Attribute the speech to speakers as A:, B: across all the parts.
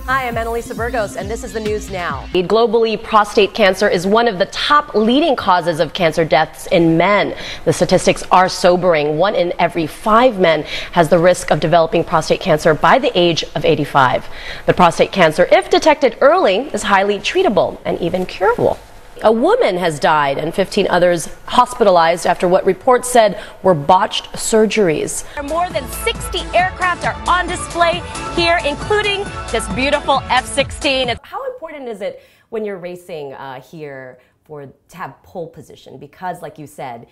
A: Hi, I'm Annalisa Burgos, and this is the news now. Globally, prostate cancer is one of the top leading causes of cancer deaths in men. The statistics are sobering. 1 in every 5 men has the risk of developing prostate cancer by the age of 85. But prostate cancer, if detected early, is highly treatable and even curable. A woman has died and 15 others hospitalized after what reports said were botched surgeries.
B: More than 60 aircraft are on display here, including this beautiful F-16.
A: How important is it when you're racing here to have pole position? Because, like you said,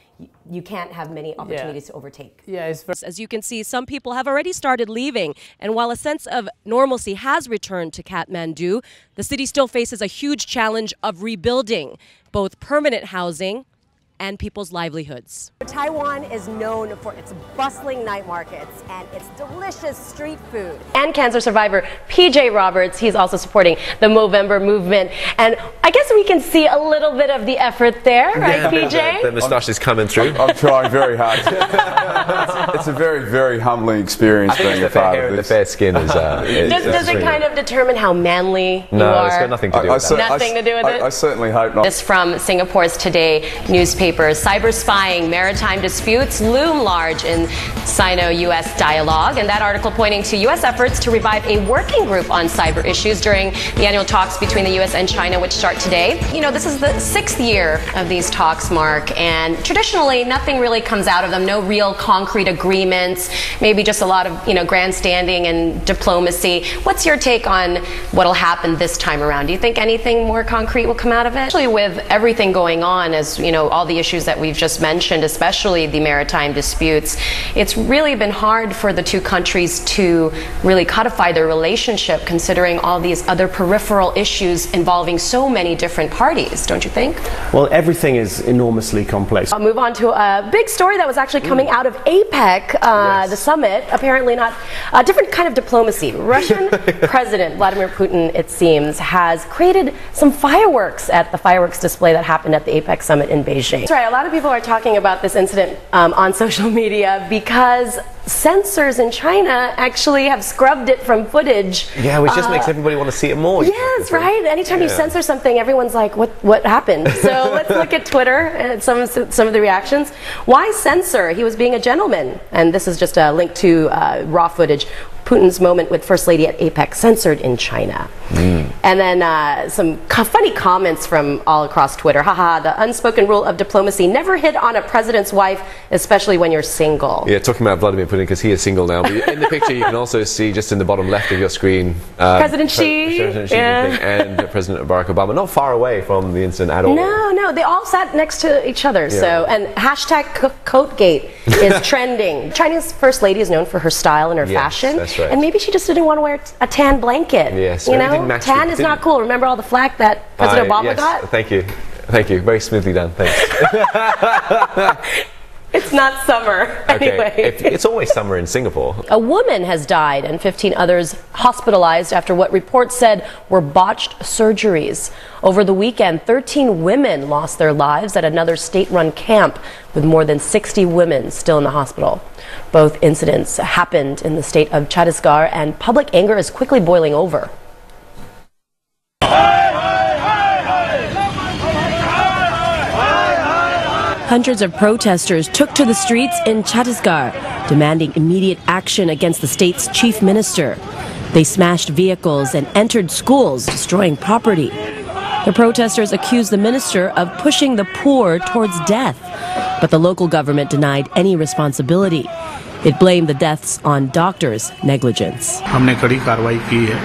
A: you can't have many opportunities to overtake.
B: As you can see, some people have already started leaving. And while a sense of normalcy has returned to Kathmandu, the city still faces a huge challenge of rebuilding both permanent housing and people's livelihoods.
A: Taiwan is known for its bustling night markets and its delicious street food. And cancer survivor PJ Roberts, he's also supporting the Movember movement. And I guess we can see a little bit of the effort there, right, PJ?
C: The moustache is coming through.
D: I'm trying very hard. It's a very, very humbling experience being a part of this.
C: The fair skin is...
A: does it kind of determine how manly you
C: No,
A: are?
C: it's got nothing to do with that.
A: Nothing to do with it?
D: I certainly hope not.
A: This from Singapore's Today newspaper. Cyber spying, maritime disputes loom large in Sino-U.S. dialogue. And that article pointing to U.S. efforts to revive a working group on cyber issues during the annual talks between the U.S. and China, which start today. You know, this is the 6th year of these talks, Mark, and traditionally nothing really comes out of them. No real concrete agreements, maybe just a lot of, grandstanding and diplomacy. What's your take on what'll happen this time around? Do you think anything more concrete will come out of it? Especially with everything going on, as all the issues that we've just mentioned, especially the maritime disputes, it's really been hard for the two countries to really codify their relationship, considering all these other peripheral issues involving so many different parties, don't you think?
E: Well, everything is enormously complex.
A: I'll move on to a big story that was actually coming out of APEC, the summit. Apparently not a different kind of diplomacy. Russian President Vladimir Putin, it seems, has created some fireworks at the fireworks display that happened at the APEC summit in Beijing. That's right. A lot of people are talking about this incident on social media because censors in China actually have scrubbed it from footage.
C: Yeah, which just makes everybody want to see it more.
A: Yes, right? Anytime you censor something, everyone's like, what happened? So let's look at Twitter and some of the reactions. Why censor? He was being a gentleman. And this is just a link to raw footage. Putin's moment with First Lady at APEC censored in China. And then some funny comments from all across Twitter. Haha, the unspoken rule of diplomacy: never hit on a president's wife, especially when you're single.
C: Yeah, talking about Vladimir Putin because he is single now. But in the picture you can also see, just in the bottom left of your screen,
A: President Xi
C: and President Barack Obama, not far away from the incident at all.
A: No, they all sat next to each other. Yeah. So, and hashtag Coatgate is trending. Chinese First Lady is known for her style and her fashion.
C: That's right.
A: And maybe she just didn't want to wear a tan blanket.
C: Yes,
A: tan is not cool. Remember all the flack that President Obama got?
C: Thank you. Very smoothly done. Thanks.
A: It's not summer. Anyway.
C: It's always summer in Singapore.
A: A woman has died and 15 others hospitalized after what reports said were botched surgeries. Over the weekend, 13 women lost their lives at another state-run camp, with more than 60 women still in the hospital. Both incidents happened in the state of Chhattisgarh, and public anger is quickly boiling over. Hundreds of protesters took to the streets in Chhattisgarh, demanding immediate action against the state's chief minister. They smashed vehicles and entered schools, destroying property. The protesters accused the minister of pushing the poor towards death, but the local government denied any responsibility. It blamed the deaths on doctors' negligence.
F: हमने कड़ी कार्रवाई की है,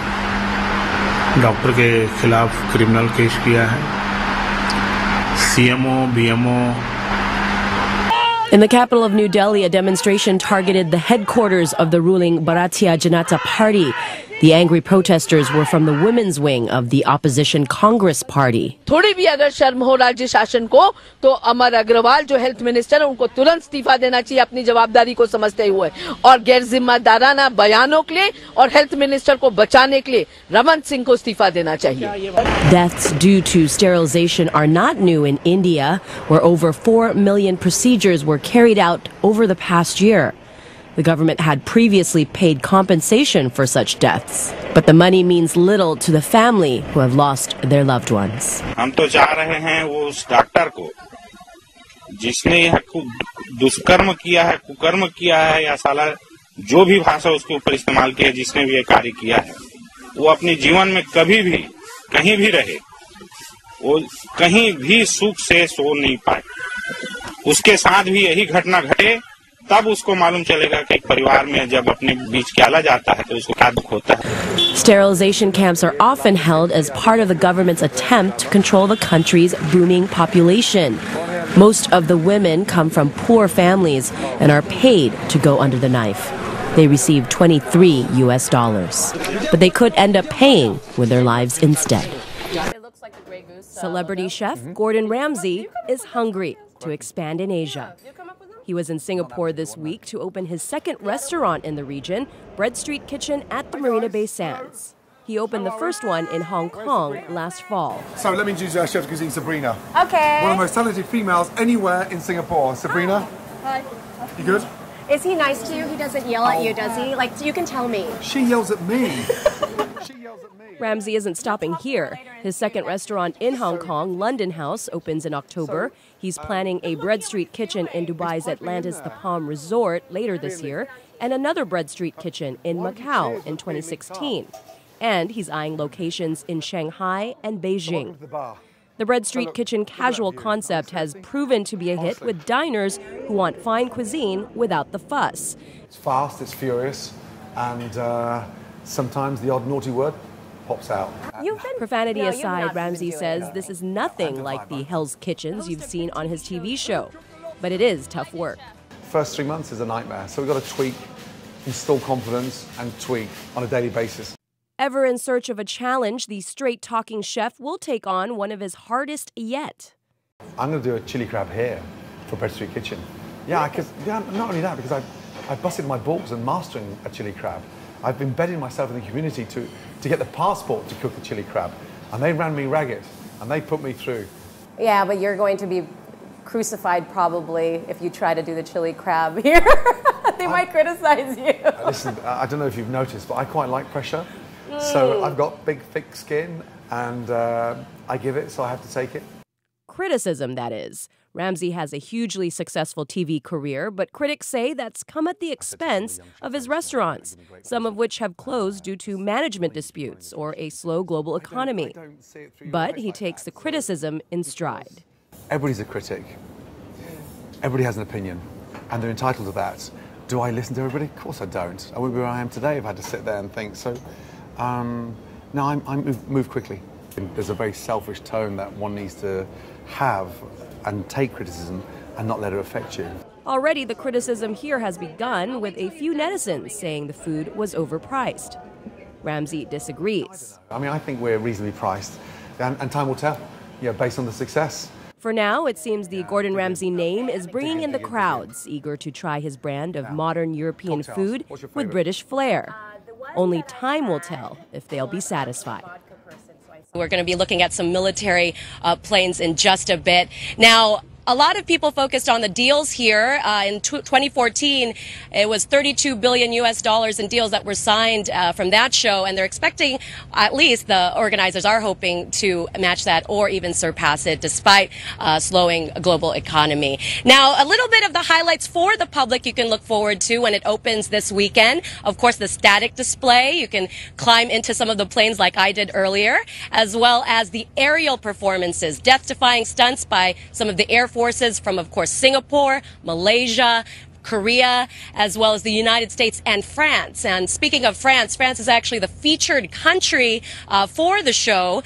F: doctor के खिलाफ criminal case किया है, CMO, BMO.
A: In the capital of New Delhi, a demonstration targeted the headquarters of the ruling Bharatiya Janata Party. The angry protesters were from the women's wing of the opposition Congress Party.
G: थोड़ी भी अगर शर्म हो राज्य शासन को तो अमर अग्रवाल जो हेल्थ मिनिस्टर है उनको तुरंत इस्तीफा देना चाहिए अपनी जवाबदारी को समझते हुए और गैर जिम्मेदाराना बयानों के लिए और हेल्थ मिनिस्टर को बचाने के लिए रमन सिंह को इस्तीफा देना चाहिए.
A: Deaths due to sterilization are not new in India, where over 4 million procedures were carried out over the past year.
B: The government had previously paid compensation for such deaths, but the money means little to the family who have lost their loved ones.
H: हम तो चाह रहे हैं वो उस doctor को जिसने यह दुष्कर्म किया है, कुकर्म किया है या साला जो भी भाषा उसके ऊपर इस्तेमाल किया, जिसने भी ये कार्य किया है, वो अपने जीवन में कभी भी कहीं भी रहे, वो कहीं भी सुख से सो नहीं पाए। उसके साथ भी यही घटना घटे, तब उसको मालूम चलेगा कि एक परिवार में जब अपने बीच क्या जाता है तो उसको क्या दुख होता है।
B: Sterilization camps are often held as part of the government's attempt to control the country's booming population. Most of the women come from poor families and are paid to go under the knife. They receive $23, but they could end up paying with their lives instead. Celebrity chef Gordon Ramsay is hungry to expand in Asia. He was in Singapore this week to open his second restaurant in the region, Bread Street Kitchen at the Marina Bay Sands. He opened the first one in Hong Kong last fall.
I: So let me introduce our chef de cuisine, Sabrina.
J: Okay.
I: One of the most talented females anywhere in Singapore. Sabrina?
J: Hi.
I: You good?
J: Is he nice to you? He doesn't yell at you, does he? Like, you can tell me.
I: She yells at me. She yells at me.
B: Ramsay isn't stopping here. His second restaurant in Hong Kong, London House, opens in October. He's planning a Bread Street Kitchen in Dubai's Atlantis The Palm Resort later this year, and another Bread Street Kitchen in Macau in 2016. And he's eyeing locations in Shanghai and Beijing. The Bread Street Kitchen casual concept has proven to be a hit with diners who want fine cuisine without the fuss.
I: It's fast, it's furious, and sometimes the odd naughty word pops out.
B: Profanity aside, Ramsay says this is nothing like the Hell's Kitchens you've seen on his TV show. But it is tough work.
I: First 3 months is a nightmare, so we've got to tweak, install confidence, and tweak on a daily basis.
B: Ever in search of a challenge, the straight-talking chef will take on one of his hardest yet.
I: I'm going to do a chili crab here for Bread Street Kitchen. Yeah, not only that, because I busted my balls in mastering a chili crab. I've embedded myself in the community to get the passport to cook the chili crab. And they ran me ragged, and they put me through.
J: Yeah, but you're going to be crucified probably if you try to do the chili crab here. They might criticize you.
I: Listen, I don't know if you've noticed, but I quite like pressure. So I've got big, thick skin, and I give it, so I have to take it.
B: Criticism, that is. Ramsay has a hugely successful TV career, but critics say that's come at the expense of his restaurants, some of which have closed due to management disputes or a slow global economy. But he takes the criticism in stride.
I: Everybody's a critic. Everybody has an opinion, and they're entitled to that. Do I listen to everybody? Of course I don't. I wouldn't be where I am today if I had to sit there and think. So, no, I move quickly. There's a very selfish tone that one needs to have and take criticism and not let it affect you.
B: Already, the criticism here has begun with a few netizens saying the food was overpriced. Ramsay disagrees.
I: I mean, I think we're reasonably priced, and time will tell, based on the success.
B: For now, it seems the Gordon Ramsay name is bringing in the crowds, eager to try his brand of modern European food with British flair. Only time will tell if they'll be satisfied.
A: We're going to be looking at some military planes in just a bit. Now, a lot of people focused on the deals here. In 2014, it was $32 billion in deals that were signed from that show, and they're expecting, at least the organizers are hoping, to match that or even surpass it, despite slowing global economy. Now, a little bit of the highlights for the public you can look forward to when it opens this weekend. Of course, the static display. You can climb into some of the planes like I did earlier, as well as the aerial performances, death-defying stunts by some of the Air Forces from, of course, Singapore, Malaysia, Korea, as well as the United States and France. And speaking of France, France is actually the featured country for the show.